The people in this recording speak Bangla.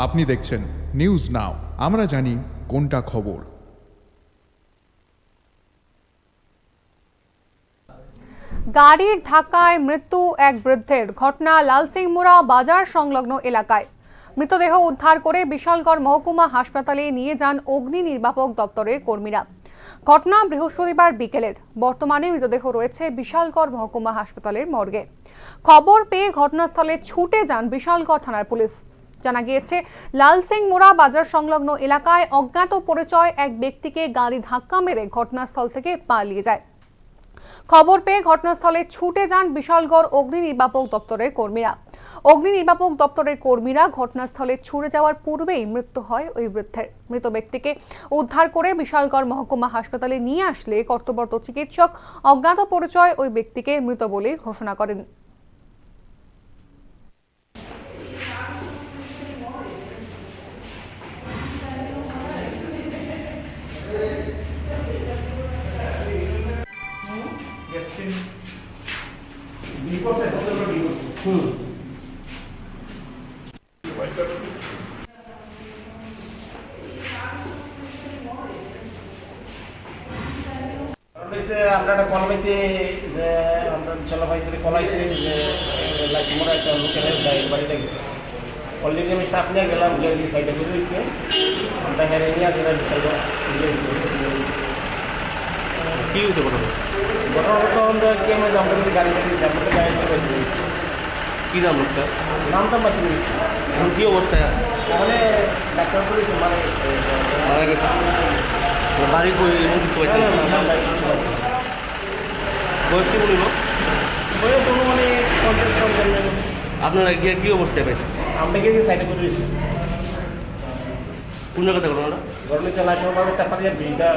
আপনি দেখছেন নিউজ নাও, আমরা জানি কোনটা খবর। গাড়ির ধাক্কায় মৃত্যু এক বৃদ্ধের, ঘটনা লালসিংমুড়া বাজার সংলগ্ন এলাকায়। মৃতদেহ উদ্ধার করে বিশালগড় মহকুমা হাসপাতালে নিয়ে যান অগ্নি নির্বাপক দপ্তরের কর্মীরা। ঘটনা বৃহস্পতিবার বিকেলের। বর্তমানে মৃতদেহ রয়েছে বিশালগড় মহকুমা হাসপাতালের মর্গে। খবর পেয়ে ঘটনাস্থলে ছুটে যান বিশালগড় থানার পুলিশ। জানা গিয়েছে, লালসিংমুড়া বাজার সংলগ্ন এলাকায় অজ্ঞাত পরিচয় এক ব্যক্তিকে গাড়ি ধাক্কা মেরে ঘটনাস্থল থেকে পালিয়ে যায়। খবর পেয়ে ঘটনাস্থলে ছুটে যান বিশালগড় অগ্নি নির্বাপক দপ্তরের কর্মীরা। অগ্নি নির্বাপক দপ্তরের কর্মীরা ঘটনাস্থলে ছুটে যাওয়ার পূর্বেই মৃত্যু হয় ওই বৃদ্ধের। মৃত ব্যক্তিকে উদ্ধার করে বিশালগড় মহকুমা হাসপাতালে নিয়ে আসলে কর্তব্যরত চিকিৎসক অজ্ঞাত পরিচয় ওই ব্যক্তিকে মৃত বলে ঘোষণা করেন। আমরা একটা কল পাইছি যে আমরা বিশাল পাইছি কল আইছে যে লাইমোড়া একটা লোকের বাড়িতে গেছে। অলরেডি আমি স্টাফ নিয়ে গেলাম, গিয়ে সাইডে ঘুরে দিচ্ছে আমরা হেরে নিয়ে আসলে বিশাল কি হয়েছে ঘটনা? ঘটনাটা তো আমরা কি আমরা জানতে পারছি গাড়ি পাইছি, আমরা তো গাড়িতে পাইছি। কি নাম লোকটা? নামটা পাইছি এখন কি অবস্থায় আছে? তাহলে ডাক্তার করেছে মানে মারা গেছে। বাড়ি কই এবং কিছু পাইছে? বয়স কি বলিব? বয়স মানে 50-55। আপনারা গিয়ে কি অবস্থায় পাইছেন? আমরা গিয়ে সাইডে করে দিয়েছি। কোন জায়গাতে ঘটনাটা? ঘটনা চালা সময় টাকা দিয়ে ভিড়টা